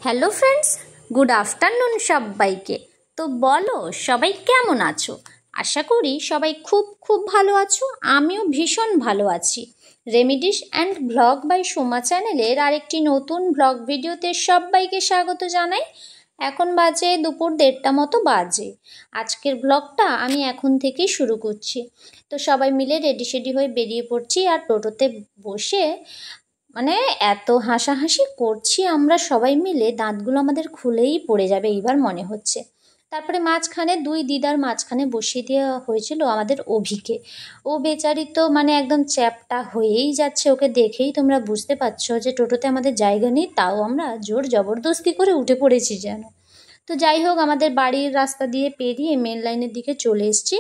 Hello friends, good afternoon সবাইকে। তো বলো সবাই কেমন আছো? আশা করি সবাই খুব খুব ভালো আছো। আমিও ভীষণ ভালো আছি। Remedies and blog by Soma চ্যানেলের আরেকটি নতুন ব্লগ ভিডিওতে সবাইকে স্বাগত জানাই। এখন বাজে দুপুর 1:30টা মতো বাজে। আজকের ব্লগটা আমি এখন থেকেই শুরু করছি। তো সবাই মিলে রেডি সেডি হয়ে বেরিয়ে পড়ছি, আর টোটোতে বসে মানে এত হাসাহাসি করছি আমরা সবাই মিলে, দাঁতগুলো আমাদের খুলেই পড়ে যাবে এইবার মনে হচ্ছে। তারপরে মাঝখানে দুই দিদার মাঝখানে বসিয়ে দেওয়া হয়েছিল আমাদের অভিকে। ও বেচারি তো একদম চ্যাপটা হয়েই যাচ্ছে। ওকে দেখেই তোমরা বুঝতে পারছো যে টোটোতে আমাদের জায়গা নেই, তাও আমরা জোর জবরদস্তি করে উঠে পড়েছি যেন। তো যাই হোক, আমাদের বাড়ির রাস্তা দিয়ে পেরিয়ে মেন লাইনের দিকে চলে এসেছি।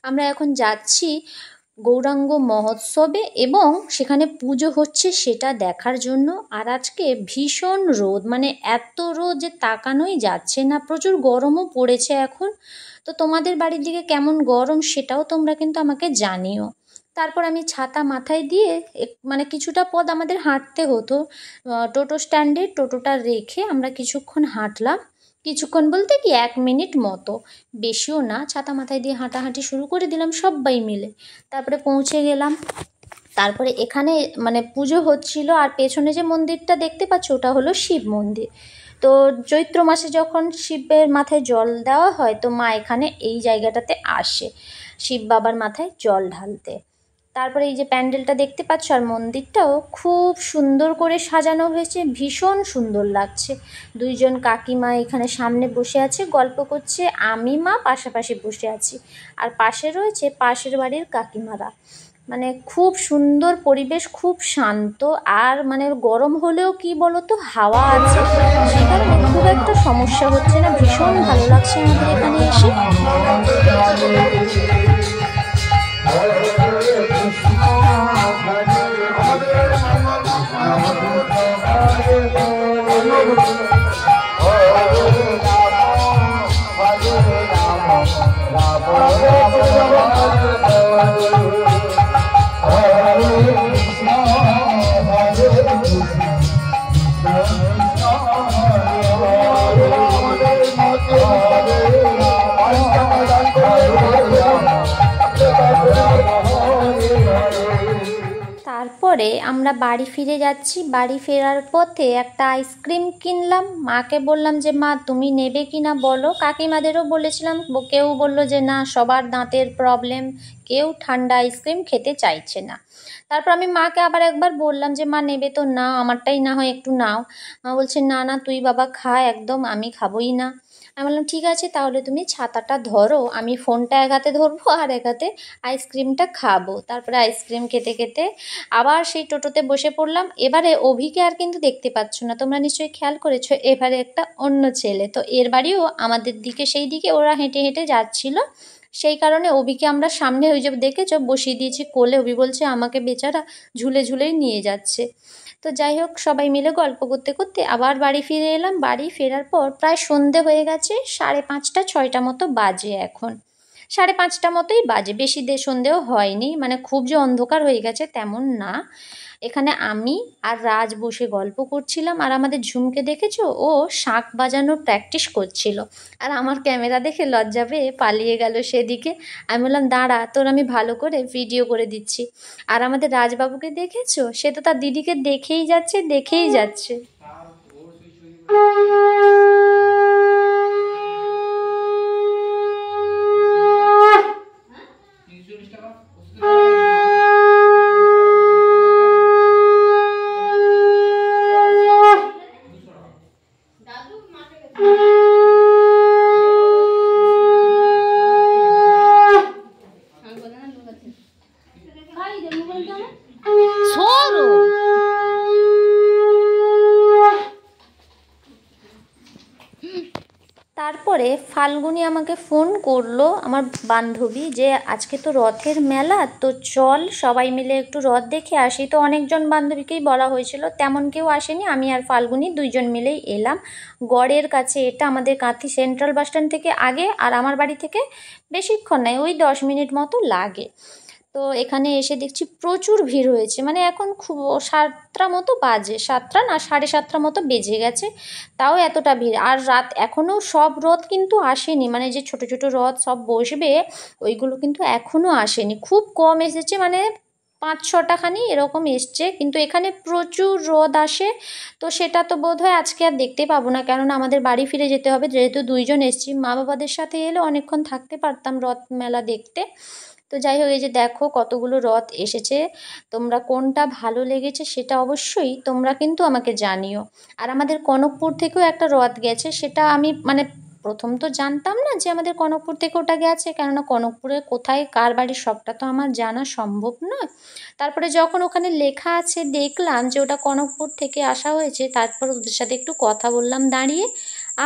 আমরা এখন যাচ্ছি গৌরাঙ্গ মহোৎসবে, এবং সেখানে পুজো হচ্ছে সেটা দেখার জন্য। আর আজকে ভীষণ রোদ, এত রোদ যে তাকানোই যাচ্ছে না। প্রচুর গরমও পড়েছে এখন। তো তোমাদের বাড়ির দিকে কেমন গরম সেটাও তোমরা কিন্তু আমাকে জানিও। তারপর আমি ছাতা মাথায় দিয়ে কিছুটা পথ আমাদের হাঁটতে হতো। টোটো স্ট্যান্ডে টোটোটা রেখে আমরা কিছুক্ষণ হাঁটলাম। কিছুক্ষণ বলতে কি 1 মিনিট মতো, বেশিও না। ছাতা মাথায় দিয়ে হাঁটাহাঁটি শুরু করে দিলাম সবাই মিলে। তারপরে পৌঁছে গেলাম। তারপরে এখানে পুজো হচ্ছিল, আর পেছনে যে মন্দিরটা দেখতে পাচ্ছ ওটা হলো শিব মন্দির। তো চৈত্র মাসে যখন শিবের মাথায় জল দেওয়া হয়, তো মা এখানে এই জায়গাটাতে আসে শিব বাবার মাথায় জল ঢালতে। তারপরে এই যে প্যান্ডেলটা দেখতে পাচ্ছ, আর মন্দিরটাও খুব সুন্দর করে সাজানো হয়েছে, ভীষণ সুন্দর লাগছে। দুইজন কাকিমা এখানে সামনে বসে আছে, গল্প করছে। আমি মা পাশাপাশি বসে আছি, আর পাশে রয়েছে পাশের বাড়ির কাকিমারা। খুব সুন্দর পরিবেশ, খুব শান্ত। আর গরম হলেও কি বলতো, হাওয়া আছে, সে কারণে খুব একটা সমস্যা হচ্ছে না। ভীষণ ভালো লাগছে আমাদের এখানে এসে। তারপরে আমরা বাড়ি ফিরে যাচ্ছি। বাড়ি ফেরার পথে একটা আইসক্রিম কিনলাম। মাকে বললাম যে মা তুমি নেবে কি না বলো। কাকিমাদেরও বলেছিলাম, কেউ বললো যে না, সবার দাঁতের প্রবলেম, কেউ ঠান্ডা আইসক্রিম খেতে চাইছে না। তারপর আমি মাকে আবার একবার বললাম যে মা নেবে তো নাও, আমারটাই না হয় একটু নাও। মা বলছে না না, তুই বাবা খা, একদম আমি খাবোই না। আমি বললাম ঠিক আছে, তাহলে তুমি ছাতাটা ধরো, আমি ফোনটা এক হাতে ধরবো আর এক হাতে আইসক্রিমটা খাবো। তারপরে আইসক্রিম খেতে খেতে আবার সেই টোটোতে বসে পড়লাম। এবারে অভিকে আর কিন্তু দেখতে পাচ্ছ না, তোমরা নিশ্চয়ই খেয়াল করেছো। এবারে একটা অন্য ছেলে, তো এর বাড়িও আমাদের দিকে, সেই দিকে ওরা হেঁটে হেঁটে যাচ্ছিল। সেই কারণে অভিকে আমরা সামনে ওই যে দেখেছো বসিয়ে দিয়েছি কোলে। অভি বলছে আমাকে বেচারা ঝুলে ঝুলেই নিয়ে যাচ্ছে। তো যাই হোক, সবাই মিলে গল্প করতে করতে আবার বাড়ি ফিরে এলাম। বাড়ি ফেরার পর প্রায় সন্ধে হয়ে গেছে, 5:30 6টা মতো বাজে এখন। 5:30 মতোই বাজে, বেশি সন্ধেও হয়নি, খুব যে অন্ধকার হয়ে গেছে তেমন না। এখানে আমি আর রাজ বসে গল্প করছিলাম, আর আমাদের ঝুমকে দেখেছো, ও শাঁখ বাজানোর প্র্যাকটিস করছিল। আর আমার ক্যামেরা দেখে লজ্জা পেয়ে পালিয়ে গেল সেদিকে। আমি বললাম দাঁড়া, তোর আমি ভালো করে ভিডিও করে দিচ্ছি। আর আমাদের রাজবাবুকে দেখেছো, সে তো তার দিদিকে দেখেই যাচ্ছে দেখেই যাচ্ছে। তারপরে ফাল্গুনি আমাকে ফোন করলো, আমার বান্ধবী, যে আজকে তো রথের মেলা, তো চল সবাই মিলে একটু রথ দেখে আসি। তো অনেকজন বান্ধবীকেই বলা হয়েছিল, তেমন কেউ আসেনি। আমি আর ফাল্গুনি দুইজন মিলেই এলাম। গড়ের কাছে, এটা আমাদের কাঁথি সেন্ট্রাল বাস স্ট্যান্ড থেকে আগে, আর আমার বাড়ি থেকে বেশিক্ষণ নয়, ওই 10 মিনিট মতো লাগে। তো এখানে এসে দেখছি প্রচুর ভিড় হয়েছে, মানে এখন খুব 7টা মতো বাজে, 7টা না 7:30 মতো বেজে গেছে, তাও এতটা ভিড়। আর রাত এখনও সব রথ কিন্তু আসেনি, মানে যে ছোট ছোট রথ সব বসবে ওইগুলো কিন্তু এখনও আসেনি, খুব কম এসেছে, মানে 5-6টা খানি এরকম এসছে, কিন্তু এখানে প্রচুর রথ আসে। তো সেটা তো বোধহয় আজকে আর দেখতে পাবো না, কেননা আমাদের বাড়ি ফিরে যেতে হবে, যেহেতু 2জন এসছি। মা বাবাদের সাথে এলে অনেকক্ষণ থাকতে পারতাম রথ মেলা দেখতে। তো যাই হোক, এই যে দেখো কতগুলো রথ এসেছে, তোমরা কোনটা ভালো লেগেছে সেটা অবশ্যই তোমরা কিন্তু আমাকে জানিও। আর আমাদের কনকপুর থেকেও একটা রথ গেছে, সেটা আমি মানে প্রথম তো জানতাম না যে আমাদের কনকপুর থেকে ওটা গেছে, কেননা কনকপুরে কোথায় কার বাড়ি সবটা তো আমার জানা সম্ভব নয়। তারপরে যখন ওখানে লেখা আছে দেখলাম যে ওটা কনকপুর থেকে আসা হয়েছে, তারপর ওদের সাথে একটু কথা বললাম দাঁড়িয়ে।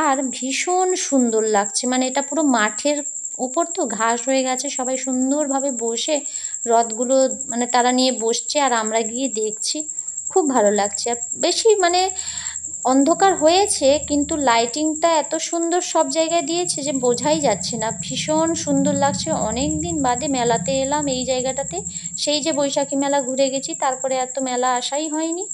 আর ভীষণ সুন্দর লাগছে, মানে এটা পুরো মাঠের উপর তো ঘাস হয়ে গেছে, সবাই সুন্দরভাবে বসে রথগুলো মানে তারা নিয়ে বসছে আর আমরা গিয়ে দেখছি, খুব ভালো লাগছে। আর বেশি মানে অন্ধকার হয়েছে, কিন্তু লাইটিংটা এত সুন্দর সব জায়গায় দিয়েছে যে বোঝাই যাচ্ছে না, ভীষণ সুন্দর লাগছে। অনেক দিন বাদে মেলাতে এলাম এই জায়গাটাতে, সেই যে বৈশাখী মেলা ঘুরে গেছি, তারপরে এত মেলা আসাই হয়নি।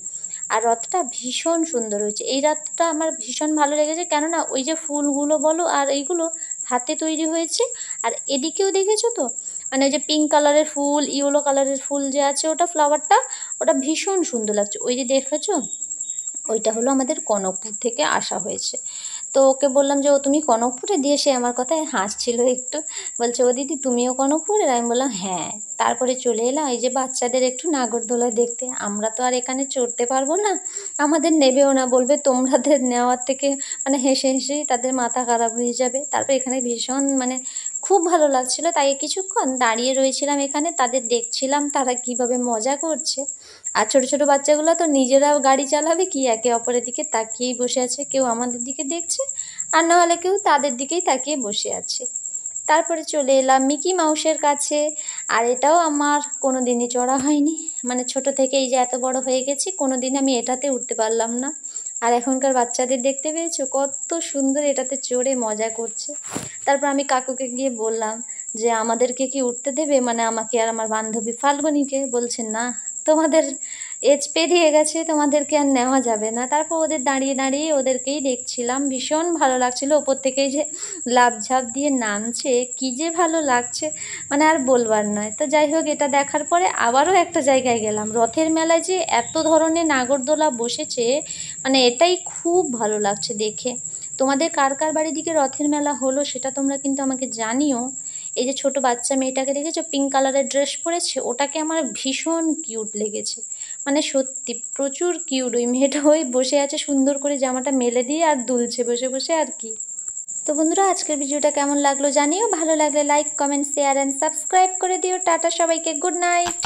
আর রথটা ভীষণ সুন্দর হয়েছে, এই রথটা আমার ভীষণ ভালো লেগেছে, কেননা ওই যে ফুলগুলো বলো আর এইগুলো হাতে তৈরি হয়েছে। আর এদিকেও দেখেছো তো, মানে ওই যে পিঙ্ক কালারের ফুল, ইয়েলো কালারের ফুল যে আছে ওটা ফ্লাওয়ারটা, ওটা ভীষণ সুন্দর লাগছে। ওই যে দেখেছো, ওইটা হলো আমাদের কনকপুর থেকে আসা হয়েছে। তো ওকে বললাম যে ও তুমি কনকপুরে, দিয়ে সে আমার কথায় হাসছিল একটু, বলছে ও দিদি তুমিও কনকপুরের? আমি বললাম হ্যাঁ। তারপরে চলে এলাম এই যে বাচ্চাদের একটু নাগরদোলা দেখতে, আমরা তো আর এখানে চড়তে পারবো না, আমাদের নেবেও না, বলবে তোমাদের নেওয়ার থেকে মানে হেসে হেসেই তাদের মাথা খারাপ হয়ে যাবে। তারপর এখানে ভীষণ মানে খুব ভালো লাগছিল, তাই কিছুক্ষণ দাঁড়িয়ে রয়েছিলাম এখানে, তাদের দেখছিলাম তারা কিভাবে মজা করছে। আর ছোটো ছোটো বাচ্চাগুলো তো নিজেরাও গাড়ি চালাবে কি, একে অপরের দিকে তাকিয়েই বসে আছে, কেউ আমাদের দিকে দেখছে আর না হলে কেউ তাদের দিকেই তাকিয়ে বসে আছে। তারপরে চলে এলাম মিকি মাউসের কাছে। আর এটাও আমার কোনো দিনই চড়া হয়নি, মানে ছোট থেকে এই যে এত বড় হয়ে গেছি, কোনো দিন আমি এটাতে উঠতে পারলাম না। আর এখনকার বাচ্চাদের দেখতে পেয়েছো কত সুন্দর এটাতে চড়ে মজা করছে। তারপর আমি কাকুকে গিয়ে বললাম যে আমাদেরকে কি উঠতে দেবে, মানে আমাকে আর আমার বান্ধবী ফাল্গুনিকে। বলছে না, তোমাদের এজ পেরিয়ে গেছে, তোমাদেরকে আর নেওয়া যাবে না। তারপর ওদের দাঁড়িয়ে দাঁড়িয়ে ওদেরকেই দেখছিলাম, ভীষণ ভালো লাগছিল, ওপর থেকেই যে লাফ ঝাঁপ দিয়ে নামছে, কি যে ভালো লাগছে, মানে আর বলবার নয়। তো যাই হোক, এটা দেখার পরে আবারও একটা জায়গায় গেলাম, রথের মেলায় যে এত ধরনের নাগরদোলা বসেছে, মানে এটাই খুব ভালো লাগছে দেখে। তোমাদের কার কার বাড়ির দিকে রথের মেলা হলো সেটা তোমরা কিন্তু আমাকে জানিও। এই যে ছোট বাচ্চা মেয়েটাকে দেখেছো পিঙ্ক কালারের ড্রেস পরেছে, ওটাকে আমার ভীষণ কিউট লেগেছে, মানে সত্যি প্রচুর কিউট। ওই মেয়েটা ওই বসে আছে সুন্দর করে জামাটা মেলে দিয়ে আর দুলছে বসে বসে আর কি। তো বন্ধুরা, আজকের ভিডিওটা কেমন লাগলো জানিও, ভালো লাগলে like comment share and subscribe করে দিও। টাটা সবাইকে, গুড নাইট।